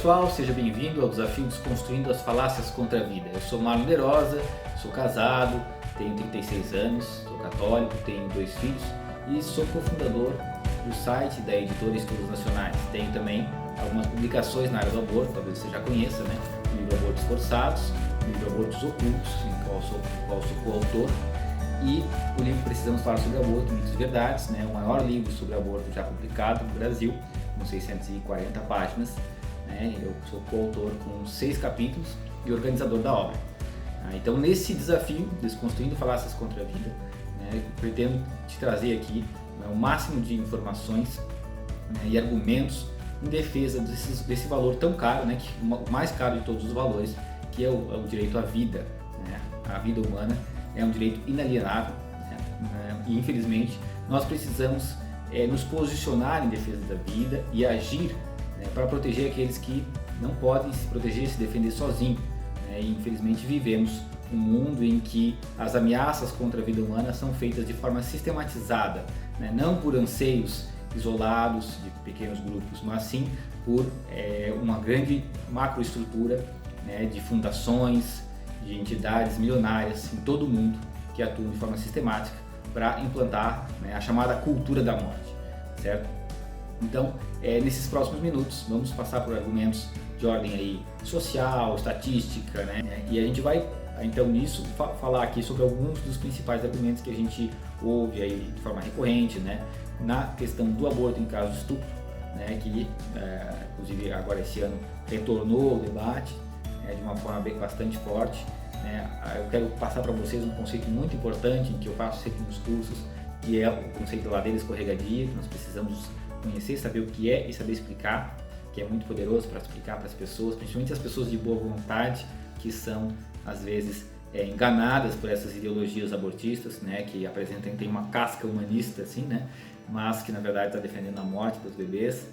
pessoal, seja bem-vindo ao desafio Desconstruindo as Falácias contra a Vida. Eu sou Marlon Derosa, sou casado, tenho 36 anos, sou católico, tenho 2 filhos e sou cofundador do site da editora Estudos Nacionais. Tenho também algumas publicações na área do aborto, talvez você já conheça, né? O livro Abortos Forçados, o livro Abortos Ocultos, em qual sou coautor, e o livro Precisamos Falar sobre Aborto, Mitos e Verdades, né? O maior livro sobre aborto já publicado no Brasil, com 640 páginas. Eu sou coautor com 6 capítulos e organizador da obra. Então, nesse desafio, Desconstruindo Falácias contra a Vida, eu pretendo te trazer aqui o máximo de informações e argumentos em defesa desse valor tão caro, que o mais caro de todos os valores, que é o direito à vida. A vida humana é um direito inalienável, e infelizmente nós precisamos nos posicionar em defesa da vida e agir para proteger aqueles que não podem se proteger e se defender sozinhos. E infelizmente vivemos um mundo em que as ameaças contra a vida humana são feitas de forma sistematizada, não por anseios isolados de pequenos grupos, mas sim por uma grande macroestrutura de fundações, de entidades milionárias em todo o mundo que atuam de forma sistemática para implantar a chamada cultura da morte, certo? Então, nesses próximos minutos, vamos passar por argumentos de ordem aí social, estatística, e a gente vai, então, nisso, falar aqui sobre alguns dos principais argumentos que a gente ouve aí de forma recorrente, na questão do aborto em caso de estupro, que, inclusive, agora esse ano retornou o debate de uma forma bastante forte. Eu quero passar para vocês um conceito muito importante que eu faço sempre nos cursos, que é o conceito da ladeira escorregadia, que nós precisamos conhecer, saber o que é e saber explicar, que é muito poderoso para explicar para as pessoas, principalmente as pessoas de boa vontade, que são às vezes enganadas por essas ideologias abortistas, que tem uma casca humanista assim, mas que na verdade está defendendo a morte dos bebês.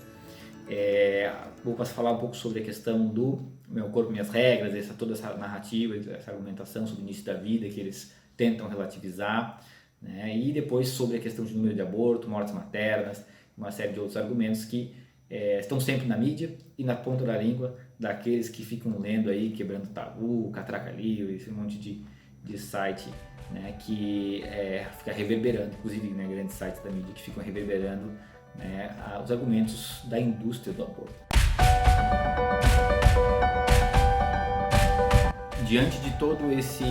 Vou falar um pouco sobre a questão do meu corpo, minhas regras, toda essa narrativa, essa argumentação sobre o início da vida que eles tentam relativizar, e depois sobre a questão de número de aborto, mortes maternas, uma série de outros argumentos que estão sempre na mídia e na ponta da língua daqueles que ficam lendo aí, quebrando tabu, catraca livre, esse monte de site que fica reverberando, inclusive grandes sites da mídia que ficam reverberando os argumentos da indústria do aborto. Diante de todo esse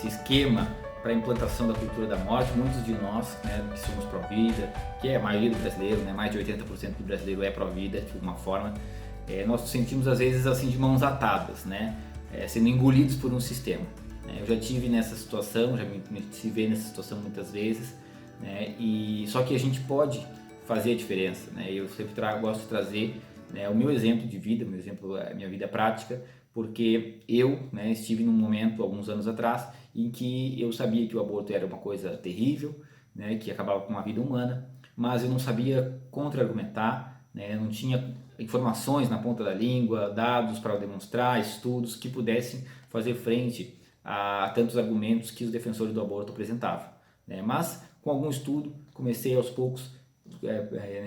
esquema para a implantação da cultura da morte, muitos de nós que somos pró-vida, que é a maioria do brasileiro, mais de 80% do brasileiro é pró-vida de alguma forma, nós nos sentimos às vezes assim de mãos atadas, sendo engolidos por um sistema. Eu já tive nessa situação, já me vê nessa situação muitas vezes, e só que a gente pode fazer a diferença. Eu sempre gosto de trazer o meu exemplo de vida, a minha vida prática, porque eu estive num momento, alguns anos atrás, em que eu sabia que o aborto era uma coisa terrível, que acabava com a vida humana, mas eu não sabia contra-argumentar, não tinha informações na ponta da língua, dados para demonstrar, estudos que pudessem fazer frente a tantos argumentos que os defensores do aborto apresentavam. Mas com algum estudo comecei aos poucos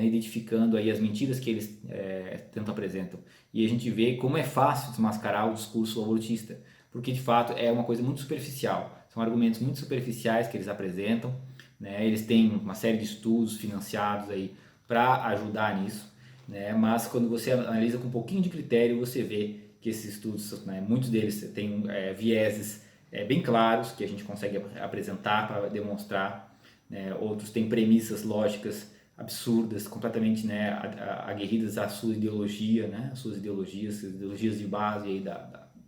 identificando aí as mentiras que eles tanto apresentam, e a gente vê como é fácil desmascarar o discurso abortista, porque de fato é uma coisa muito superficial, são argumentos muito superficiais que eles apresentam, eles têm uma série de estudos financiados aí para ajudar nisso, mas quando você analisa com um pouquinho de critério, você vê que esses estudos, muitos deles têm vieses bem claros que a gente consegue apresentar para demonstrar, outros têm premissas lógicas absurdas, completamente aguerridas à sua ideologia, às suas ideologias de base aí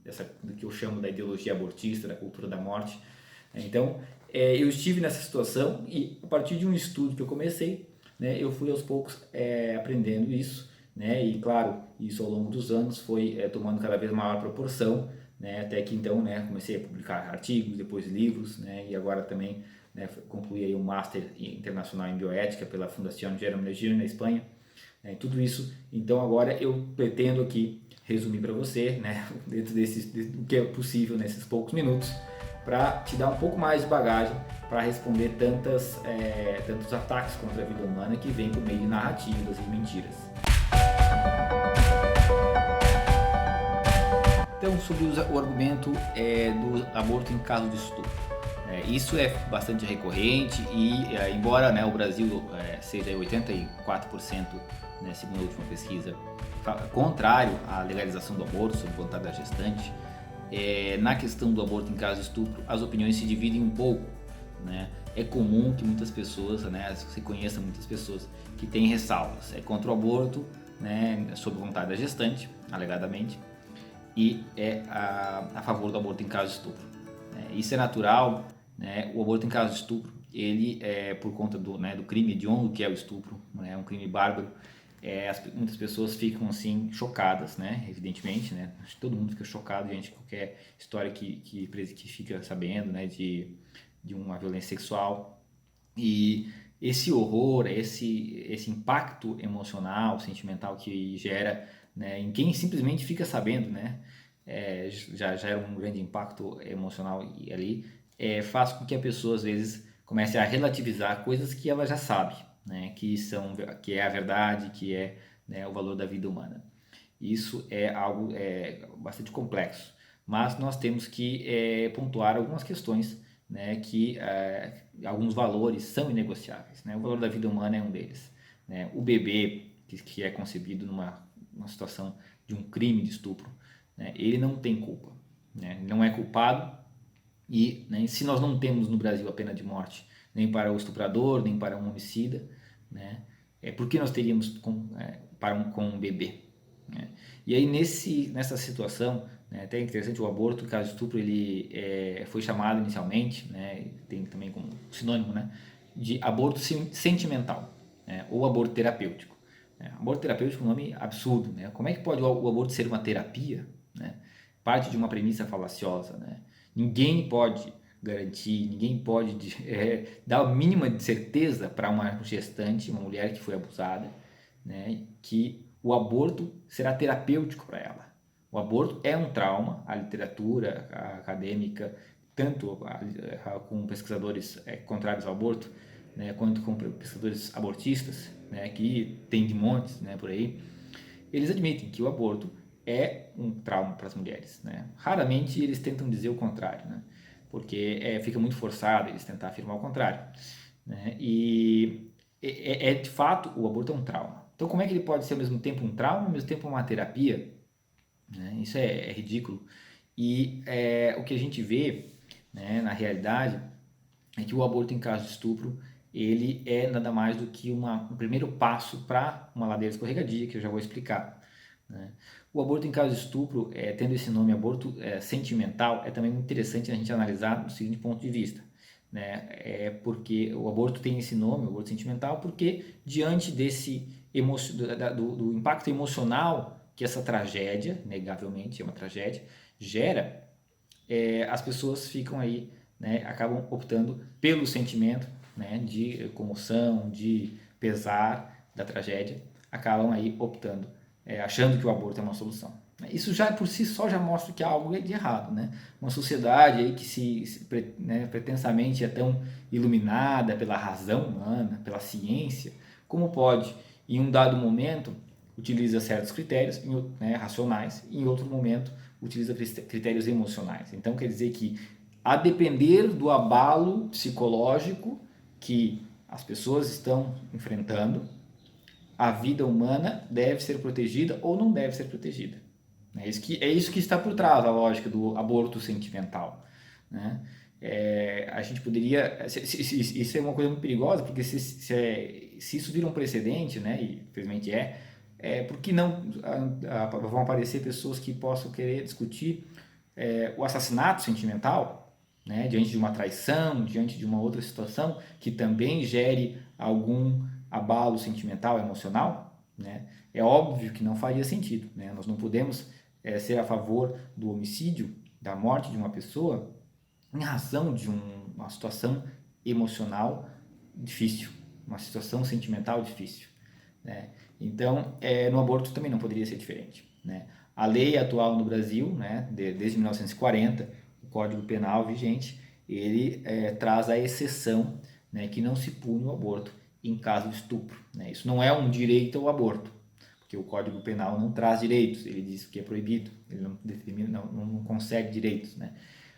dessa do que eu chamo da ideologia abortista, da cultura da morte. Então, eu estive nessa situação e a partir de um estudo que eu comecei, eu fui aos poucos aprendendo isso, e claro, isso ao longo dos anos foi tomando cada vez maior proporção, até que então comecei a publicar artigos, depois livros, e agora também concluí aí um Master Internacional em Bioética pela Fundación Jaume Leger na Espanha. Tudo isso, então agora eu pretendo aqui resumir para você, dentro do que é possível nesses poucos minutos, para te dar um pouco mais de bagagem para responder tantos ataques contra a vida humana que vêm por meio de narrativas e mentiras. Então, sobre o argumento do aborto em caso de estupro. Isso é bastante recorrente e, embora, né, o Brasil seja 84%, né, segundo a última pesquisa, contrário à legalização do aborto, sob vontade da gestante, na questão do aborto em caso de estupro, as opiniões se dividem um pouco, né? É comum que muitas pessoas, né, você conheça muitas pessoas que têm ressalvas. É contra o aborto, né, sob vontade da gestante, alegadamente, e é a favor do aborto em caso de estupro. Isso é natural, né? O aborto em caso de estupro, ele é por conta do crime hediondo que é o estupro, né? É um crime bárbaro. Muitas pessoas ficam assim chocadas, né? Evidentemente, né? Acho que todo mundo fica chocado diante de qualquer história que fica sabendo, né? De uma violência sexual. E esse horror, esse impacto emocional, sentimental que gera, né, em quem simplesmente fica sabendo, né, já é um grande impacto emocional ali, faz com que a pessoa às vezes comece a relativizar coisas que ela já sabe, né, que é a verdade, que é, né, o valor da vida humana. Isso é algo bastante complexo, mas nós temos que pontuar algumas questões, né, que alguns valores são inegociáveis, né? O valor da vida humana é um deles, né? O bebê que é concebido numa situação de um crime de estupro, né, ele não tem culpa, né? Ele não é culpado e, né, se nós não temos no Brasil a pena de morte nem para o estuprador, nem para um homicida, né, por que nós teríamos com um bebê? Né? E aí nessa situação, né, até interessante, o aborto, o caso de estupro, ele foi chamado inicialmente, né, tem também como sinônimo, né, de aborto sentimental, né, ou aborto terapêutico. Aborto terapêutico é um nome absurdo, né? Como é que pode o aborto ser uma terapia? Né? Parte de uma premissa falaciosa, né? Ninguém pode garantir, ninguém pode dar a mínima de certeza para uma gestante, uma mulher que foi abusada, né, que o aborto será terapêutico para ela. O aborto é um trauma, a literatura acadêmica, tanto com pesquisadores contrários ao aborto, né, quanto com pesquisadores abortistas, né, que tem de montes, né, por aí, eles admitem que o aborto é um trauma para as mulheres, né? Raramente eles tentam dizer o contrário, né? Porque fica muito forçado eles tentar afirmar o contrário, né? E de fato o aborto é um trauma. Então como é que ele pode ser ao mesmo tempo um trauma e ao mesmo tempo uma terapia? Né? Isso é ridículo. E o que a gente vê, né, na realidade é que o aborto em caso de estupro ele é nada mais do que um primeiro passo para uma ladeira escorregadia, que eu já vou explicar. Né? O aborto em caso de estupro, tendo esse nome aborto sentimental, é também muito interessante a gente analisar do seguinte ponto de vista. Né? Porque o aborto tem esse nome, o aborto sentimental, porque diante do impacto emocional que essa tragédia, negavelmente é uma tragédia, gera, as pessoas ficam aí, né, acabam optando pelo sentimento, né, de comoção, de pesar da tragédia, acabam aí optando, achando que o aborto é uma solução. Isso já por si só já mostra que há algo de errado, né? Uma sociedade aí que né, pretensamente é tão iluminada pela razão humana, pela ciência, como pode, em um dado momento, utiliza certos critérios, né, racionais, e em outro momento utiliza critérios emocionais. Então quer dizer que, a depender do abalo psicológico que as pessoas estão enfrentando, a vida humana deve ser protegida ou não deve ser protegida. É isso que está por trás da lógica do aborto sentimental. Né? A gente poderia... Isso é uma coisa muito perigosa, porque se isso vira um precedente, né, e infelizmente por que não vão aparecer pessoas que possam querer discutir o assassinato sentimental, né, diante de uma traição, diante de uma outra situação que também gere algum abalo sentimental, emocional, né? É óbvio que não faria sentido, né? Nós não podemos ser a favor do homicídio, da morte de uma pessoa, em razão de uma situação emocional difícil, uma situação sentimental difícil. Né? Então, no aborto também não poderia ser diferente. Né? A lei atual no Brasil, né, desde 1940, o Código Penal vigente, ele traz a exceção, né, que não se pune o aborto em caso de estupro. Né? Isso não é um direito ao aborto, porque o Código Penal não traz direitos, ele diz que é proibido, ele não determina, não concede direitos, né?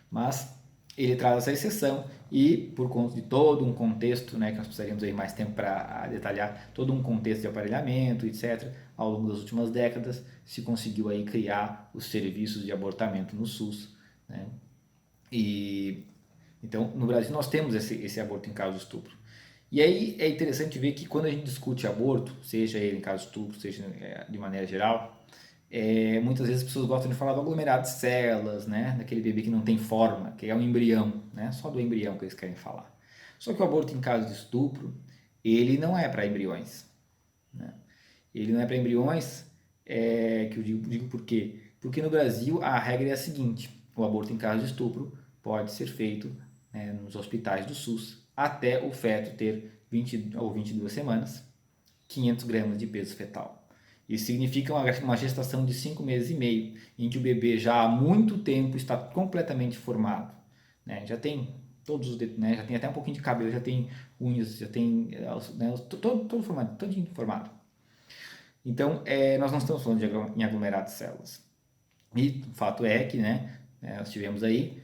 Mas ele traz essa exceção e, por conta de todo um contexto, né, que nós precisaríamos aí mais tempo para detalhar, todo um contexto de aparelhamento, etc., ao longo das últimas décadas, se conseguiu aí criar os serviços de abortamento no SUS, né? E então, no Brasil nós temos esse aborto em caso de estupro. E aí é interessante ver que quando a gente discute aborto, seja ele em caso de estupro, seja de maneira geral, muitas vezes as pessoas gostam de falar do aglomerado de células, né? Daquele bebê que não tem forma, que é um embrião, né? Só do embrião que eles querem falar. Só que o aborto em caso de estupro, ele não é para embriões, né? Ele não é para embriões, que eu digo por quê? Porque no Brasil a regra é a seguinte: o aborto em caso de estupro pode ser feito, né, nos hospitais do SUS até o feto ter 20 ou 22 semanas, 500 gramas de peso fetal. Isso significa uma gestação de 5 meses e meio, em que o bebê já há muito tempo está completamente formado, né? Já tem todos os dedos, né? Já tem até um pouquinho de cabelo, já tem unhas, já tem, né, todo formado, todinho formado. Então, nós não estamos falando em aglomerado de células. E o fato é que, né, nós tivemos aí,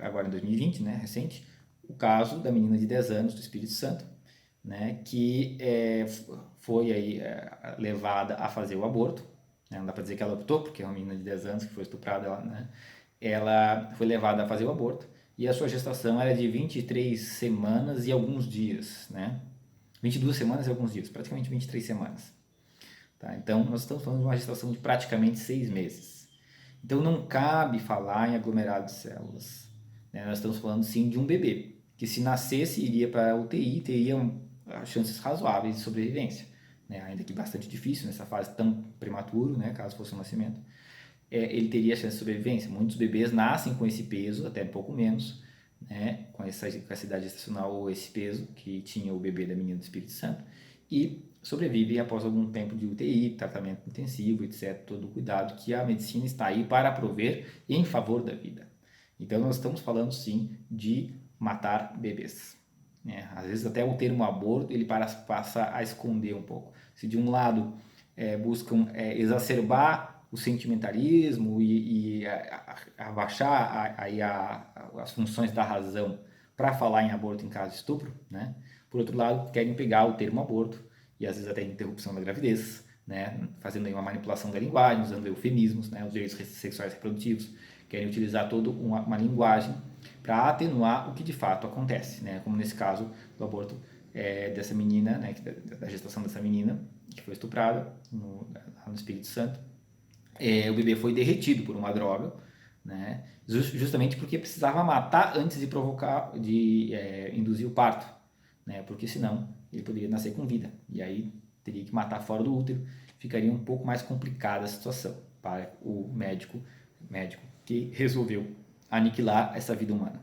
agora em 2020, né, recente, o caso da menina de 10 anos do Espírito Santo, né, que foi aí levada a fazer o aborto, né, não dá para dizer que ela optou, porque é uma menina de 10 anos que foi estuprada, ela foi levada a fazer o aborto, e a sua gestação era de 23 semanas e alguns dias, né, 22 semanas e alguns dias, praticamente 23 semanas. Tá? Então, nós estamos falando de uma gestação de praticamente 6 meses. Então, não cabe falar em aglomerado de células, né? Nós estamos falando, sim, de um bebê, que se nascesse, iria para a UTI, teria chances razoáveis de sobrevivência, né? Ainda que bastante difícil nessa fase tão prematuro, né? Caso fosse um nascimento, ele teria chance de sobrevivência. Muitos bebês nascem com esse peso, até um pouco menos, né? Com essa idade gestacional ou esse peso que tinha o bebê da menina do Espírito Santo, e sobrevivem após algum tempo de UTI, tratamento intensivo, etc. Todo o cuidado que a medicina está aí para prover em favor da vida. Então, nós estamos falando, sim, de matar bebês. Às vezes, até o termo aborto, ele passa a esconder um pouco. Se de um lado buscam exacerbar o sentimentalismo e abaixar as funções da razão para falar em aborto em caso de estupro, né? Por outro lado, querem pegar o termo aborto e às vezes até interrupção da gravidez, né? Fazendo aí uma manipulação da linguagem, usando eufemismos, né? Os direitos sexuais reprodutivos, querem utilizar toda uma linguagem para atenuar o que de fato acontece, né? Como nesse caso do aborto dessa menina, né? Da gestação dessa menina que foi estuprada no Espírito Santo. O bebê foi derretido por uma droga, né? Justamente porque precisava matar antes de provocar, de induzir o parto, né? Porque senão ele poderia nascer com vida e aí teria que matar fora do útero, ficaria um pouco mais complicada a situação para o médico que resolveu aniquilar essa vida humana,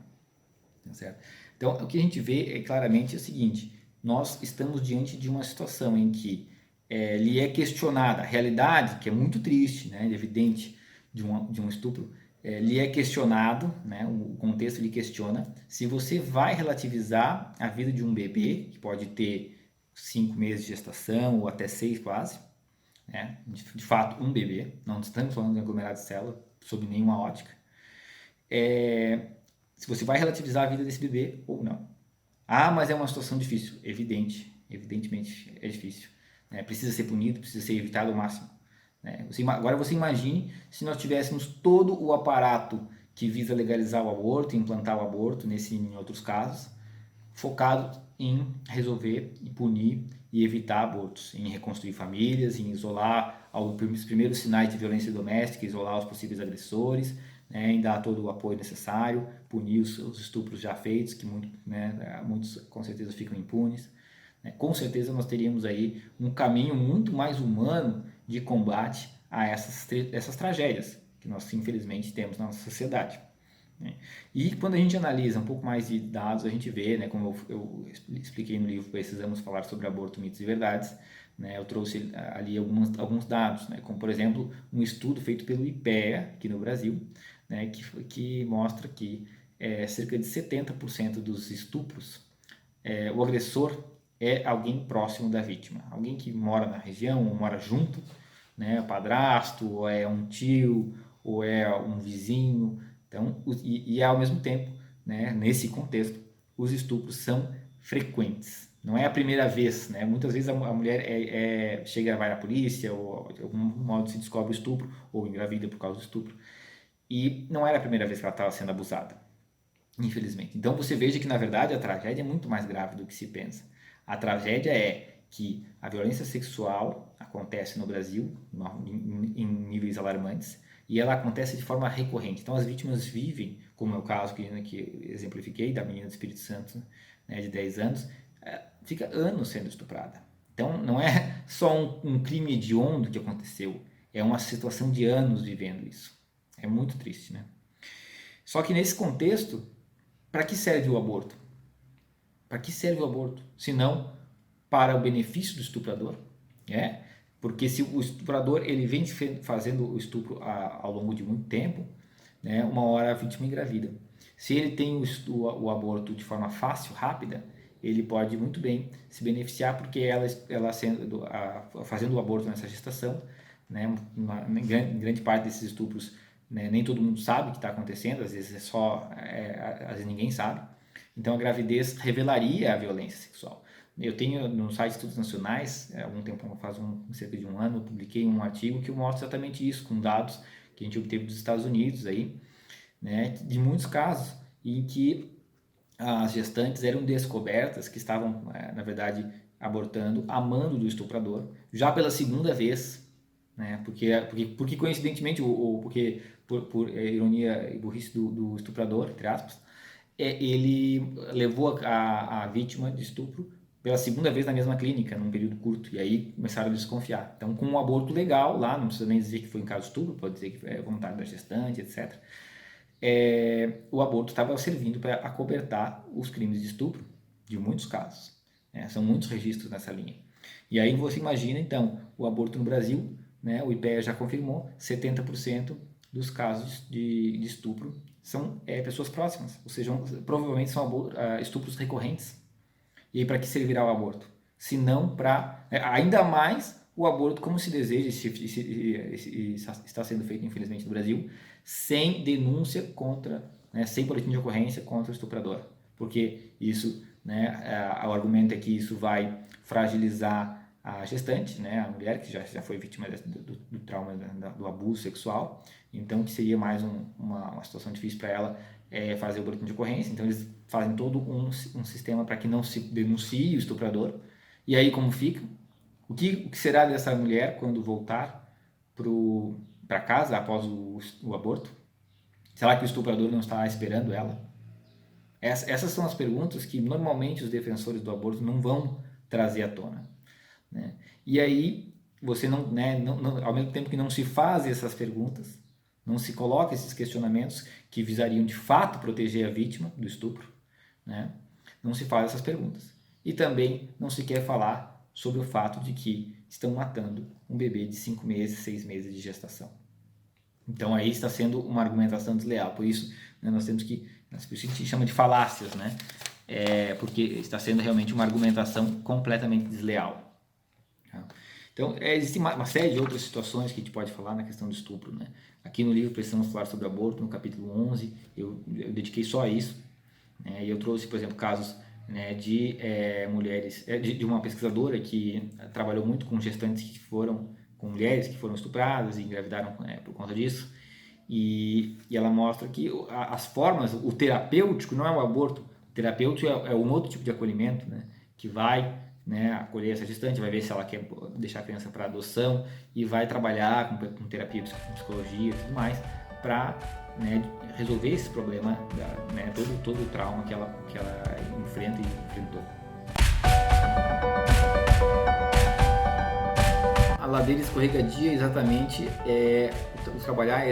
tá certo? Então, o que a gente vê claramente é o seguinte: nós estamos diante de uma situação em que lhe é questionada a realidade, que é muito triste, né, evidente, de um estupro, lhe é questionado, né, o contexto lhe questiona se você vai relativizar a vida de um bebê, que pode ter 5 meses de gestação ou até 6 quase, né, de fato um bebê, não estamos falando de aglomerado de célula, sob nenhuma ótica, se você vai relativizar a vida desse bebê ou não. Ah, mas é uma situação difícil. Evidentemente é difícil. Né? Precisa ser punido, precisa ser evitado ao máximo. Né? Agora você imagine se nós tivéssemos todo o aparato que visa legalizar o aborto, implantar o aborto, em outros casos, focado em resolver e punir e evitar abortos, em reconstruir famílias, em isolar os primeiros sinais de violência doméstica, isolar os possíveis agressores, né, em dar todo o apoio necessário, punir os estupros já feitos, que muitos com certeza ficam impunes. Né. Com certeza nós teríamos aí um caminho muito mais humano de combate a essas tragédias que nós infelizmente temos na nossa sociedade. E quando a gente analisa um pouco mais de dados, a gente vê, né, como eu expliquei no livro Precisamos Falar sobre Aborto, Mitos e Verdades, né, eu trouxe ali alguns dados, né, como por exemplo um estudo feito pelo IPEA aqui no Brasil, né, que mostra que cerca de 70% dos estupros, o agressor é alguém próximo da vítima, alguém que mora na região ou mora junto, né, padrasto, ou é um tio, ou é um vizinho. Então, e ao mesmo tempo, né, nesse contexto, os estupros são frequentes. Não é a primeira vez, né? Muitas vezes a mulher chega, vai à polícia, ou de algum modo se descobre o estupro, ou engravida por causa do estupro. E não era a primeira vez que ela estava sendo abusada, infelizmente. Então você veja que, na verdade, a tragédia é muito mais grave do que se pensa. A tragédia é que a violência sexual acontece no Brasil em níveis alarmantes, e ela acontece de forma recorrente. Então as vítimas vivem, como é o caso que exemplifiquei da menina do Espírito Santo, né, de 10 anos, fica anos sendo estuprada. Então não é só um crime hediondo que aconteceu, é uma situação de anos vivendo isso. É muito triste, né? Só que nesse contexto, para que serve o aborto? Para que serve o aborto? Se não para o benefício do estuprador, né? Porque se o estuprador ele vem fazendo o estupro ao longo de muito tempo, né, uma hora a vítima engravida. Se ele tem o aborto de forma fácil, rápida, ele pode muito bem se beneficiar, porque ela fazendo o aborto nessa gestação, né, em grande parte desses estupros, né, nem todo mundo sabe o que está acontecendo, às vezes às vezes ninguém sabe. Então a gravidez revelaria a violência sexual. Eu tenho no site Estudos Nacionais, há algum tempo, cerca de um ano, eu publiquei um artigo que mostra exatamente isso, com dados que a gente obteve dos Estados Unidos aí, né, de muitos casos em que as gestantes eram descobertas que estavam, na verdade, abortando a mando do estuprador, já pela segunda vez, né, porque coincidentemente, ou porque por ironia e burrice do estuprador, entre aspas, ele levou a vítima de estupro pela segunda vez na mesma clínica, num período curto, e aí começaram a desconfiar. Então, com um aborto legal lá, não precisa nem dizer que foi em caso de estupro, pode dizer que é vontade da gestante, etc. O aborto estava servindo para acobertar os crimes de estupro de muitos casos. São muitos registros nessa linha. E aí você imagina, então, o aborto no Brasil, né, o IPEA já confirmou, 70% dos casos de estupro são pessoas próximas, ou seja, provavelmente são estupros recorrentes. E aí para que servirá o aborto? Se não para, ainda mais o aborto como se deseja e está sendo feito infelizmente no Brasil, sem denúncia contra, né, sem boletim de ocorrência contra o estuprador, porque isso, né, o argumento é que isso vai fragilizar a gestante, né, a mulher que já foi vítima do trauma do abuso sexual, então que seria mais uma situação difícil para ela fazer o boletim de ocorrência. Então eles fazem todo um sistema para que não se denuncie o estuprador. E aí como fica? O que será dessa mulher quando voltar para casa após o aborto? Será que o estuprador não está esperando ela? Essas são as perguntas que normalmente os defensores do aborto não vão trazer à tona, né? E aí você não, ao mesmo tempo que não se faz essas perguntas, não se coloca esses questionamentos que visariam de fato proteger a vítima do estupro, né? Não se faz essas perguntas. E também não se quer falar sobre o fato de que estão matando um bebê de 5 meses, 6 meses de gestação. Então aí está sendo uma argumentação desleal. Por isso, né, nós temos que, por isso a gente chama de falácias, né? Porque está sendo realmente uma argumentação completamente desleal. Então, existe uma série de outras situações que a gente pode falar na questão do estupro, né? Aqui no livro Precisamos Falar sobre Aborto, no capítulo 11, eu dediquei só a isso, né? E eu trouxe, por exemplo, casos, né, de mulheres, de uma pesquisadora que trabalhou muito com gestantes que foram, com mulheres que foram estupradas e engravidaram por conta disso, e ela mostra que as formas, o terapêutico não é o aborto, o terapêutico é um outro tipo de acolhimento, né, que vai, né, acolher essa gestante, vai ver se ela quer deixar a criança para adoção e vai trabalhar com terapia, com psicologia e tudo mais para, né, resolver esse problema, né, todo o trauma que ela enfrenta e enfrentou. A ladeira escorregadia exatamente trabalhar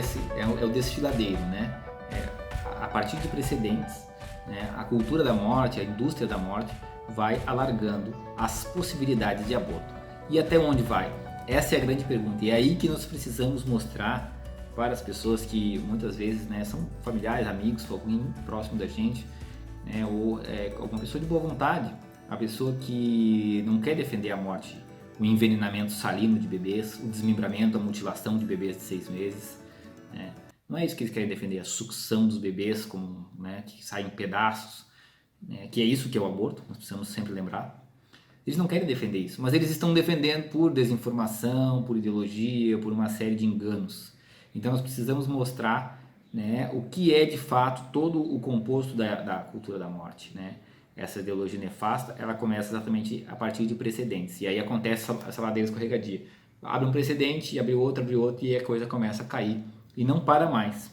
o desfiladeiro, né? A partir de precedentes, né, a cultura da morte, a indústria da morte vai alargando as possibilidades de aborto. E até onde vai? Essa é a grande pergunta. E é aí que nós precisamos mostrar para as pessoas que muitas vezes, né, são familiares, amigos, alguém próximo da gente, né, ou alguma pessoa de boa vontade, a pessoa que não quer defender a morte o envenenamento salino de bebês, o desmembramento, a mutilação de bebês de 6 meses. Né? Não é isso que eles querem defender, a sucção dos bebês, como, né, que saem em pedaços, né, que é isso que é o aborto, nós precisamos sempre lembrar. Eles não querem defender isso, mas eles estão defendendo por desinformação, por ideologia, por uma série de enganos. Então nós precisamos mostrar, né, o que é de fato todo o composto da cultura da morte. Né? Essa ideologia nefasta, ela começa exatamente a partir de precedentes, e aí acontece essa ladeira escorregadia. Abre um precedente, abre outro, e a coisa começa a cair, e não para mais.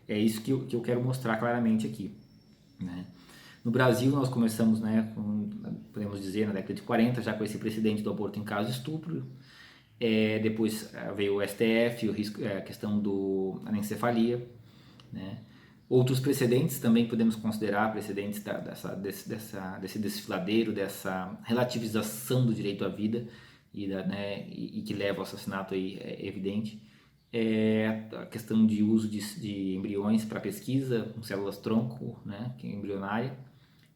É isso que eu quero mostrar claramente aqui. Né? No Brasil, nós começamos, né, podemos dizer, na década de 40, já com esse precedente do aborto em caso de estupro. Depois veio o STF, a questão da anencefalia. Né? Outros precedentes também podemos considerar precedentes desse desfiladeiro, dessa relativização do direito à vida e que leva ao assassinato aí, evidente. A questão de uso de embriões para pesquisa com células-tronco, né, que é embrionária,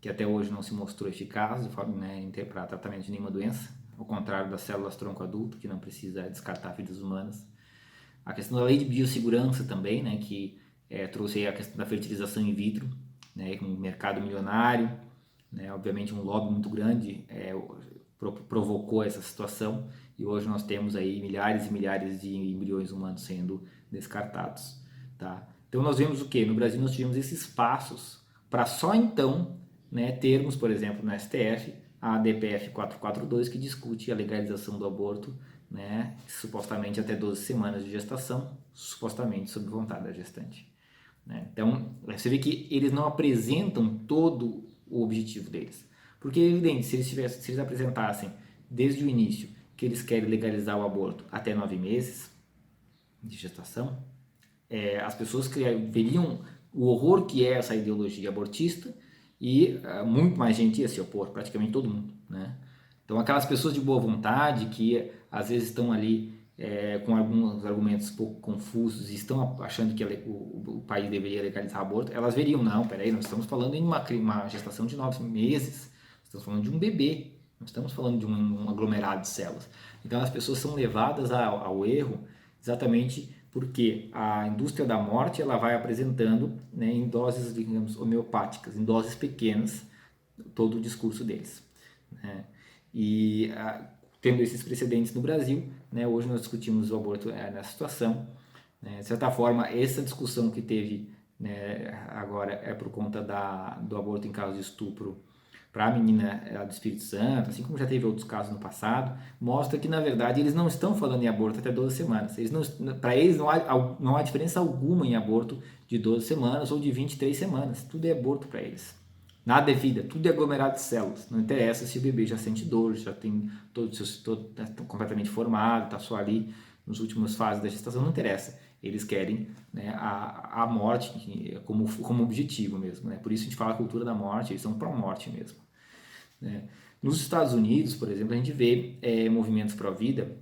que até hoje não se mostrou eficaz para tratamento de nenhuma doença, ao contrário das células-tronco adulto, que não precisa descartar vidas humanas. A questão da lei de biossegurança também, né, que trouxe a questão da fertilização in vitro, né, com um mercado milionário, né, obviamente um lobby muito grande provocou essa situação, e hoje nós temos aí milhares e milhares de embriões humanos sendo descartados. Tá? Então nós vemos o que? No Brasil nós tivemos esses passos para só então, né, termos, por exemplo, no STF, a DPF 442, que discute a legalização do aborto, né, supostamente até 12 semanas de gestação, supostamente sob vontade da gestante. Né? Então, você vê que eles não apresentam todo o objetivo deles. Porque é evidente, se eles apresentassem desde o início que eles querem legalizar o aborto até 9 meses de gestação, as pessoas veriam o horror que é essa ideologia abortista, e muito mais gente ia se opor, praticamente todo mundo. Né? Então aquelas pessoas de boa vontade que às vezes estão ali com alguns argumentos um pouco confusos e estão achando que o país deveria legalizar o aborto, elas veriam, não, peraí, nós estamos falando em uma gestação de 9 meses, estamos falando de um bebê, não estamos falando de um aglomerado de células. Então as pessoas são levadas ao erro exatamente porque a indústria da morte ela vai apresentando, né, em doses, digamos, homeopáticas, em doses pequenas, todo o discurso deles. Né? E tendo esses precedentes no Brasil, né, hoje nós discutimos o aborto nessa situação. Né? De certa forma, essa discussão que teve, né, agora é por conta do aborto em caso de estupro para a menina do Espírito Santo, assim como já teve outros casos no passado, mostra que na verdade eles não estão falando em aborto até 12 semanas. Para eles não há diferença alguma em aborto de 12 semanas ou de 23 semanas. Tudo é aborto para eles. Nada é vida, tudo é aglomerado de células. Não interessa se o bebê já sente dor, já tem completamente formado, está só ali nas últimas fases da gestação, não interessa. Eles querem, né, a morte como objetivo mesmo. Né? Por isso a gente fala a cultura da morte, eles são pró-morte mesmo. Né? Nos Estados Unidos, por exemplo, a gente vê movimentos pró-vida,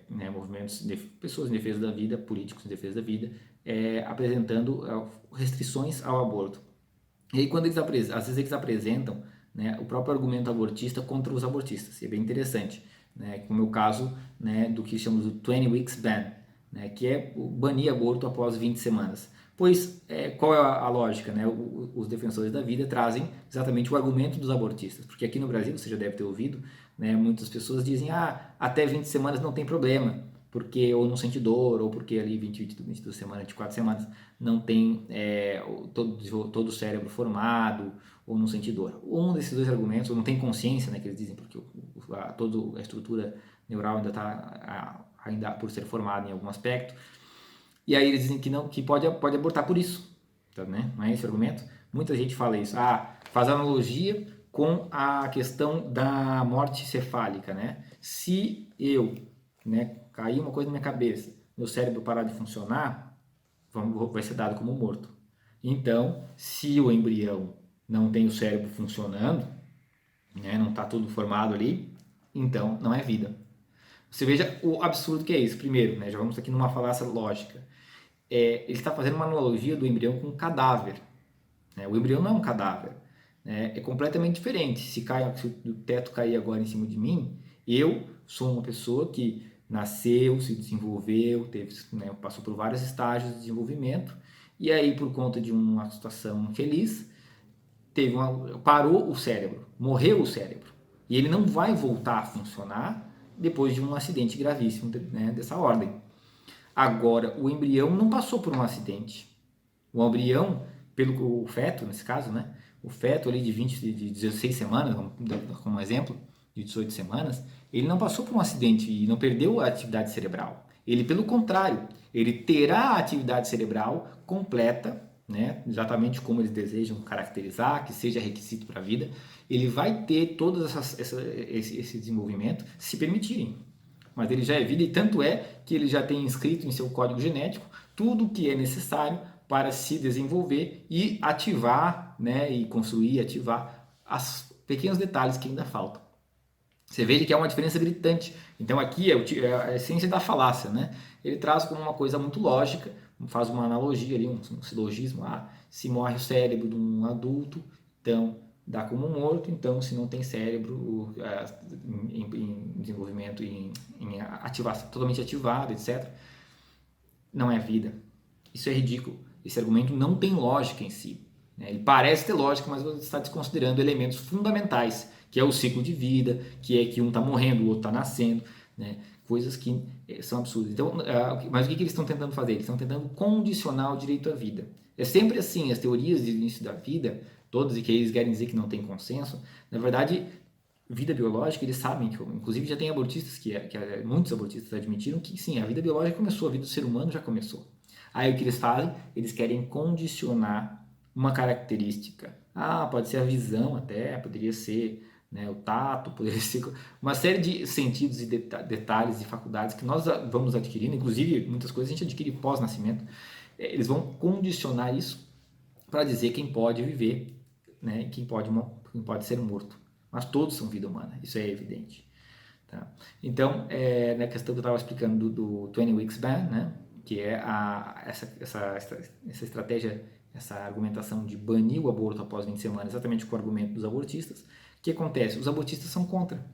né, movimentos de pessoas em defesa da vida, políticos em defesa da vida, apresentando restrições ao aborto. E aí quando às vezes eles apresentam, né, o próprio argumento abortista contra os abortistas, e é bem interessante, né, como é o caso, né, do que chamamos de 20 Weeks Ban, né, que é banir aborto após 20 semanas. Pois, qual é a lógica? Né? Os defensores da vida trazem exatamente o argumento dos abortistas, porque aqui no Brasil, você já deve ter ouvido, né, muitas pessoas dizem, até 20 semanas não tem problema, porque ou não sente dor, ou porque ali 22 semanas, 24 semanas, não tem todo o cérebro formado, ou não sente dor. Um desses dois argumentos, ou não tem consciência, né, que eles dizem, porque toda a estrutura neural ainda está ainda por ser formada em algum aspecto, e aí eles dizem que não, que pode abortar por isso, tá, né? Não é esse o argumento? Muita gente fala isso, faz analogia com a questão da morte cefálica, né? Se eu, né, cair uma coisa na minha cabeça, meu cérebro parar de funcionar, vai ser dado como morto. Então, se o embrião não tem o cérebro funcionando, né, não está tudo formado ali, então não é vida. Você veja o absurdo que é isso. Primeiro, né, já vamos aqui numa falácia lógica. Ele está fazendo uma analogia do embrião com um cadáver. Né? O embrião não é um cadáver. Né? É completamente diferente. Se o teto cair agora em cima de mim, Eu sou uma pessoa que nasceu, se desenvolveu, passou por vários estágios de desenvolvimento, e aí por conta de uma situação infeliz, parou o cérebro, morreu o cérebro, e ele não vai voltar a funcionar depois de um acidente gravíssimo, né, dessa ordem. Agora, o embrião não passou por um acidente. O embrião, pelo o feto, nesse caso, né? O feto ali de 16 semanas, como exemplo, de 18 semanas, ele não passou por um acidente e não perdeu a atividade cerebral. Ele, pelo contrário, ele terá a atividade cerebral completa, né? Exatamente como eles desejam caracterizar, que seja requisito para a vida. Ele vai ter todo esse desenvolvimento se permitirem. Mas ele já é vida, e tanto é que ele já tem inscrito em seu código genético tudo o que é necessário para se desenvolver e ativar, né, e construir, ativar os pequenos detalhes que ainda faltam. Você veja que é uma diferença gritante. Então aqui é a essência da falácia, né? Ele traz como uma coisa muito lógica, faz uma analogia ali, um silogismo. Se morre o cérebro de um adulto, então dá como morto. Então, se não tem cérebro em desenvolvimento, em ativação, totalmente ativado, etc., não é vida. Isso é ridículo. Esse argumento não tem lógica em si. Né? Ele parece ter lógica, mas você está desconsiderando elementos fundamentais, que é o ciclo de vida, que é que um está morrendo, o outro está nascendo, né? Coisas que são absurdas. Então, mas o que eles estão tentando fazer? Eles estão tentando condicionar o direito à vida. É sempre assim, as teorias de início da vida, todas, e que eles querem dizer que não tem consenso, na verdade, vida biológica, eles sabem que, inclusive já tem abortistas, muitos abortistas admitiram que sim, a vida biológica começou, a vida do ser humano já começou. Aí o que eles fazem? Eles querem condicionar uma característica. Pode ser a visão até, poderia ser, né, o tato, poderia ser uma série de sentidos e detalhes e faculdades que nós vamos adquirindo, inclusive muitas coisas a gente adquire pós-nascimento. Eles vão condicionar isso para dizer quem pode viver, né, e quem pode ser morto. Mas todos são vida humana, isso é evidente. Tá? Então, na questão que eu estava explicando do 20 Weeks Ban, né, que é essa estratégia, essa argumentação de banir o aborto após 20 semanas, exatamente com o argumento dos abortistas. O que acontece? Os abortistas são contra.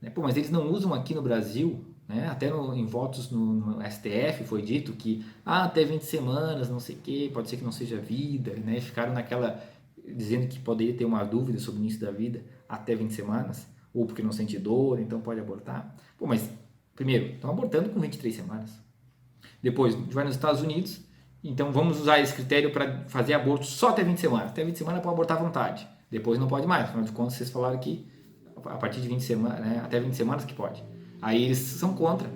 Né? Mas eles não usam aqui no Brasil, né? Até em votos no STF foi dito que até 20 semanas, não sei o que, pode ser que não seja vida, né? Ficaram naquela, dizendo que poderia ter uma dúvida sobre o início da vida até 20 semanas, ou porque não sente dor, então pode abortar. Mas, primeiro, estão abortando com 23 semanas. Depois, vai nos Estados Unidos, então vamos usar esse critério para fazer aborto só até 20 semanas. Até 20 semanas pode abortar à vontade. Depois não pode mais. Afinal de contas, vocês falaram que a partir de 20 semanas, né, até 20 semanas que pode. Aí eles são contra.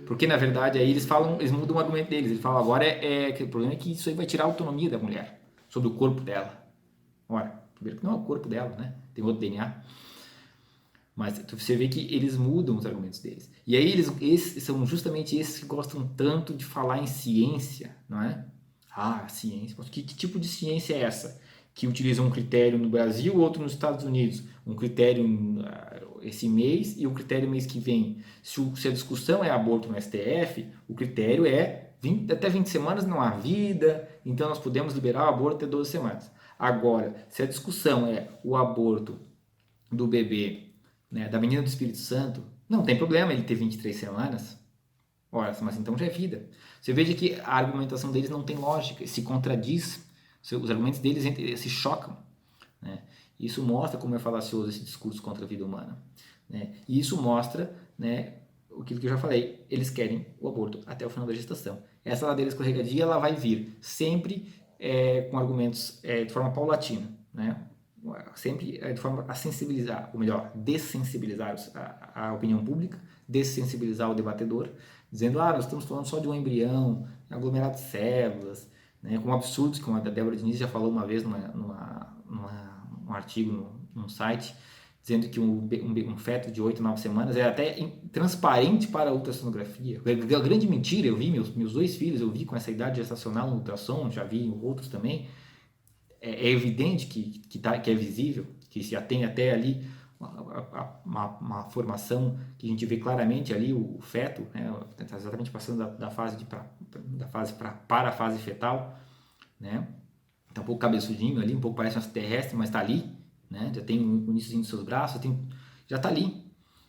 Porque, na verdade, aí eles mudam o argumento deles. Eles falam, agora que o problema é que isso aí vai tirar a autonomia da mulher sobre o corpo dela. Ora, primeiro que não é o corpo dela, né? Tem outro DNA. Mas você vê que eles mudam os argumentos deles. E aí esses são justamente esses que gostam tanto de falar em ciência, não é? Ciência. Que tipo de ciência é essa? Que utiliza um critério no Brasil, outro nos Estados Unidos. Um critério esse mês e o critério mês que vem. Se a discussão é aborto no STF, o critério é até 20 semanas não há vida, então nós podemos liberar o aborto até 12 semanas. Agora, se a discussão é o aborto do bebê, né, da menina do Espírito Santo, não tem problema ele ter 23 semanas. Ora, mas então já é vida. Você veja que a argumentação deles não tem lógica, se contradiz, os argumentos deles se chocam. Né? Isso mostra como é falacioso esse discurso contra a vida humana. Né? E isso mostra, né, aquilo que eu já falei, eles querem o aborto até o final da gestação. Essa ladeira escorregadia ela vai vir sempre com argumentos de forma paulatina, né? Sempre de forma a sensibilizar, ou melhor, dessensibilizar a opinião pública, dessensibilizar o debatedor, dizendo, nós estamos falando só de um embrião, aglomerado de células, né, com absurdos, como a Débora Diniz já falou uma vez num artigo num site, dizendo que um feto de 8, 9 semanas é até transparente para a ultrassonografia. A grande mentira, eu vi meus dois filhos, eu vi com essa idade gestacional no ultrassom, já vi outros também. É evidente que é visível, que se atém até ali uma formação que a gente vê claramente ali o feto, né, está exatamente passando da fase para a fase fetal, né, está um pouco cabeçudinho ali, um pouco parece um extraterrestre, mas está ali, né, já tem o iníciozinho dos seus braços, já está ali.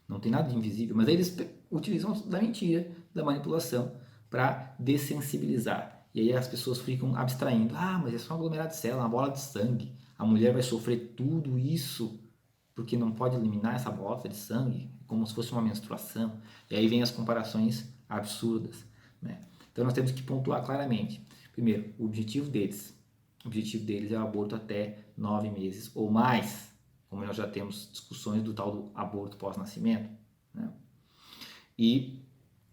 não tem nada de invisível, mas aí eles utilizam da mentira, da manipulação, para dessensibilizar. E aí as pessoas ficam abstraindo, mas é só um aglomerado de célula, uma bola de sangue, a mulher vai sofrer tudo isso porque não pode eliminar essa bolota de sangue, como se fosse uma menstruação. E aí vem as comparações absurdas, né? Então nós temos que pontuar claramente. Primeiro, o objetivo deles é o aborto até 9 meses ou mais, como nós já temos discussões do tal do aborto pós-nascimento, né? E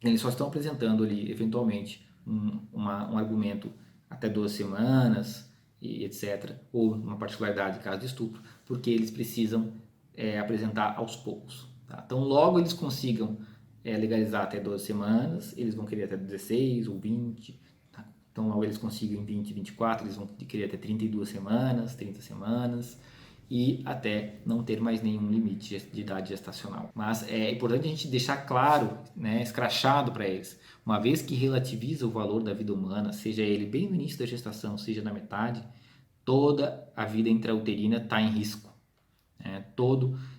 eles só estão apresentando ali, eventualmente, um argumento até 12 semanas, e etc., ou uma particularidade, caso de estupro, porque eles precisam apresentar aos poucos. Tá? Então, logo eles consigam legalizar até 12 semanas, eles vão querer até 16 ou 20, tá? Então, logo eles consigam em 20, 24, eles vão querer até 32 semanas, 30 semanas, e até não ter mais nenhum limite de idade gestacional. Mas é importante a gente deixar claro, né, escrachado para eles, uma vez que relativiza o valor da vida humana, seja ele bem no início da gestação, seja na metade, toda a vida intrauterina está em risco.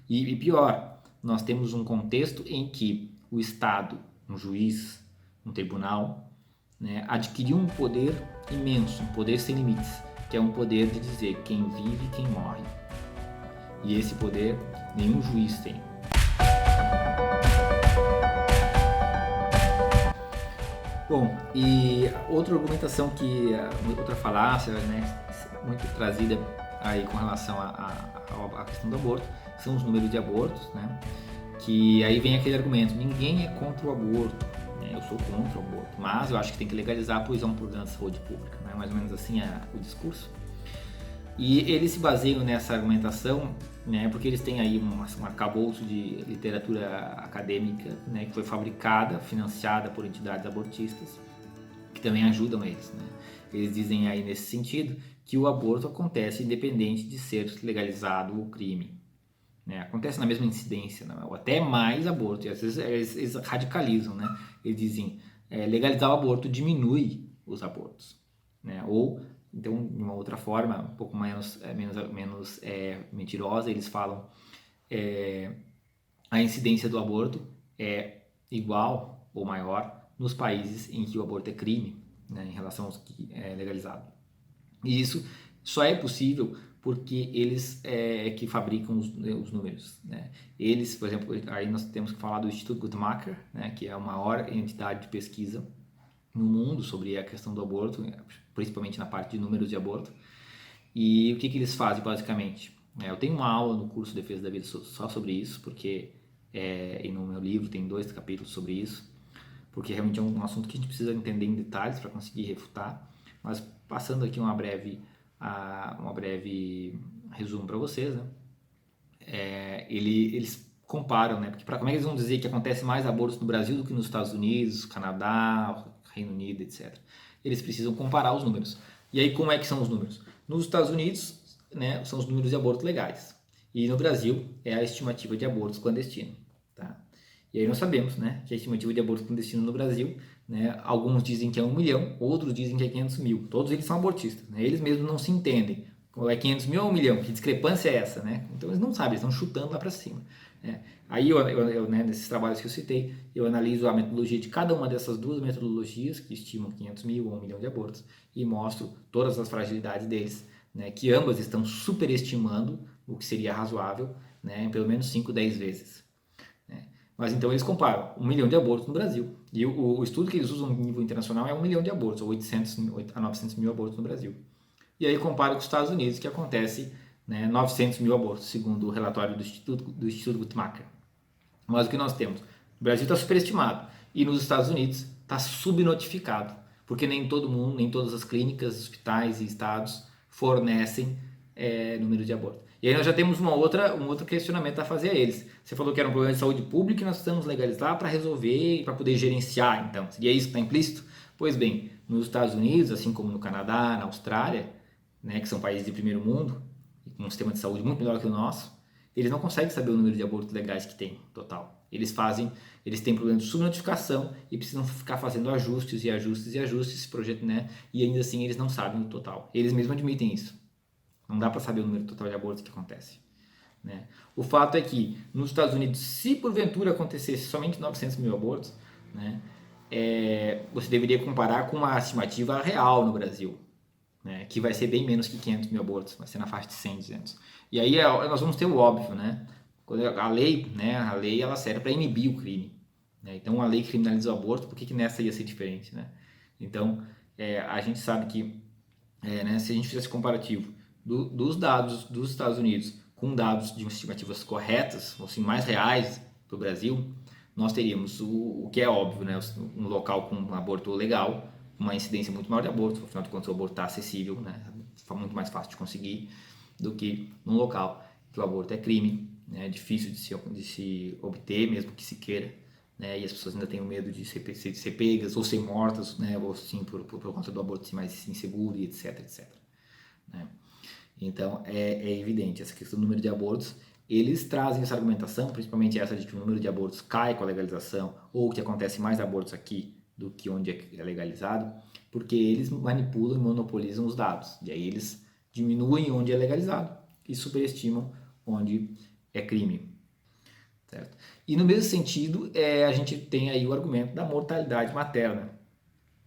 E pior, nós temos um contexto em que o Estado, um juiz, um tribunal, né, adquiriu um poder imenso, um poder sem limites, que é um poder de dizer quem vive e quem morre. E esse poder nenhum juiz tem. Bom, e outra argumentação outra falácia, né, muito trazida aí com relação à questão do aborto, são os números de abortos, né, que aí vem aquele argumento, ninguém é contra o aborto, né, eu sou contra o aborto, mas eu acho que tem que legalizar, pois é um problema de saúde pública, né, mais ou menos assim é o discurso. E eles se baseiam nessa argumentação, né, porque eles têm aí um arcabouço de literatura acadêmica, né, que foi fabricada, financiada por entidades abortistas, que também ajudam eles, né. Eles dizem aí nesse sentido que o aborto acontece independente de ser legalizado o crime, né. Acontece na mesma incidência, né, ou até mais aborto, e às vezes eles radicalizam, né. Eles dizem legalizar o aborto diminui os abortos, né, ou então, de uma outra forma, um pouco menos mentirosa, eles falam a incidência do aborto é igual ou maior nos países em que o aborto é crime, né, em relação aos que é legalizado. E isso só é possível porque eles que fabricam os números, né? Eles, por exemplo, aí nós temos que falar do Instituto Guttmacher, né, que é a maior entidade de pesquisa no mundo sobre a questão do aborto, principalmente na parte de números de aborto. E o que eles fazem basicamente? Eu tenho uma aula no curso Defesa da Vida só sobre isso, porque e no meu livro tem 2 capítulos sobre isso, porque realmente é um assunto que a gente precisa entender em detalhes para conseguir refutar. Mas passando aqui uma breve resumo para vocês, né? Eles comparam, né? Porque como é que eles vão dizer que acontece mais abortos no Brasil do que nos Estados Unidos, Canadá, Reino Unido, etc. Eles precisam comparar os números. E aí como é que são os números? Nos Estados Unidos, né, são os números de aborto legais. E no Brasil é a estimativa de abortos clandestinos. Tá? E aí nós sabemos, né, que a estimativa de aborto clandestino no Brasil, né, alguns dizem que é 1 milhão, outros dizem que é 500 mil. Todos eles são abortistas. Né? Eles mesmos não se entendem. É 500 mil ou 1 milhão? Que discrepância é essa? Né? Então eles não sabem, eles estão chutando lá para cima. Né? Aí eu né, nesses trabalhos que eu citei, eu analiso a metodologia de cada uma dessas 2 metodologias que estimam 500 mil ou 1 milhão de abortos e mostro todas as fragilidades deles, né, que ambas estão superestimando o que seria razoável, né, em pelo menos 5, 10 vezes. Né? Mas então eles comparam 1 milhão de abortos no Brasil e o estudo que eles usam no nível internacional é 1 milhão de abortos, ou 800 a 900 mil abortos no Brasil. E aí compara com os Estados Unidos, que acontece 900 mil abortos, segundo o relatório do Instituto Guttmacher. Mas o que nós temos? O Brasil está superestimado e nos Estados Unidos está subnotificado, porque nem todo mundo, nem todas as clínicas, hospitais e estados fornecem número de aborto. E aí nós já temos um outro questionamento a fazer a eles. Você falou que era um problema de saúde pública e nós precisamos legalizar para resolver e para poder gerenciar, então. Seria isso que está implícito? Pois bem, nos Estados Unidos, assim como no Canadá, na Austrália, né, que são países de primeiro mundo, com um sistema de saúde muito melhor que o nosso, eles não conseguem saber o número de abortos legais que tem total. Eles têm problema de subnotificação e precisam ficar fazendo ajustes, projeto, né? E ainda assim eles não sabem o total. Eles mesmos admitem isso. Não dá para saber o número total de abortos que acontece. né? O fato é que nos Estados Unidos, se porventura acontecesse somente 900 mil abortos, né, você deveria comparar com uma estimativa real no Brasil, né, que vai ser bem menos que 500 mil abortos, vai ser na faixa de 100, 200. E aí nós vamos ter o óbvio, né? A lei, né, a lei ela serve para inibir o crime, né? Então a lei criminaliza o aborto, por que nessa ia ser diferente, né? Então a gente sabe que né, se a gente fizesse comparativo dos dados dos Estados Unidos com dados de estimativas corretas, ou assim, mais reais para o Brasil, nós teríamos o que é óbvio, né, um local com um aborto legal, uma incidência muito maior de aborto, afinal de contas o aborto está acessível, né, muito mais fácil de conseguir do que num local que o aborto é crime, né, é difícil de se obter, mesmo que se queira, né, e as pessoas ainda têm medo de ser pegas ou ser mortas, né, ou sim por conta do aborto ser mais inseguro e etc, etc. Né? Então é evidente essa questão do número de abortos. Eles trazem essa argumentação, principalmente essa de que o número de abortos cai com a legalização, ou que acontece mais abortos aqui do que onde é legalizado, porque eles manipulam e monopolizam os dados. E aí eles diminuem onde é legalizado e superestimam onde é crime. Certo? E no mesmo sentido, a gente tem aí o argumento da mortalidade materna,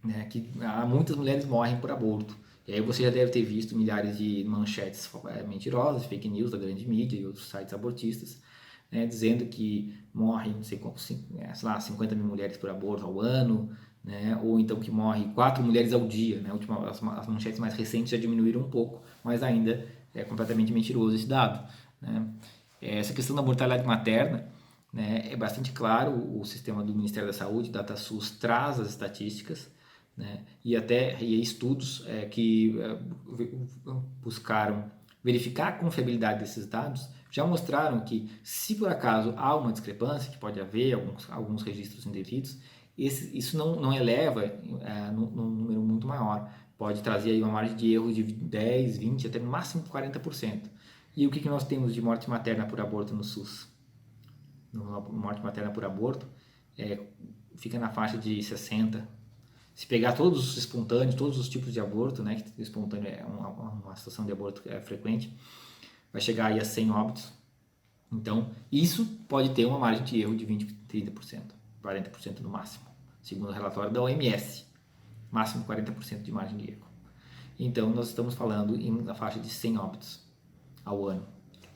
né? Que muitas mulheres morrem por aborto. E aí você já deve ter visto milhares de manchetes mentirosas, fake news da grande mídia e outros sites abortistas, né, dizendo que morrem, não sei, sei lá, 50 mil mulheres por aborto ao ano, né, ou então que morre 4 mulheres ao dia. Né, as manchetes mais recentes já diminuíram um pouco, mas ainda é completamente mentiroso esse dado. Né. Essa questão da mortalidade materna, né, é bastante claro, o sistema do Ministério da Saúde, DataSUS, traz as estatísticas, né, e estudos que buscaram verificar a confiabilidade desses dados já mostraram que, se por acaso há uma discrepância, que pode haver alguns registros indevidos, isso não eleva num número muito maior. Pode trazer aí uma margem de erro de 10, 20, até no máximo 40%. E o que nós temos de morte materna por aborto no SUS? Morte materna por aborto fica na faixa de 60. Se pegar todos os espontâneos, todos os tipos de aborto, né, que espontâneo é uma situação de aborto frequente, vai chegar aí a 100 óbitos. Então, isso pode ter uma margem de erro de 20, 30%, 40% no máximo, segundo o relatório da OMS, máximo 40% de margem de erro. Então, nós estamos falando na faixa de 100 óbitos ao ano,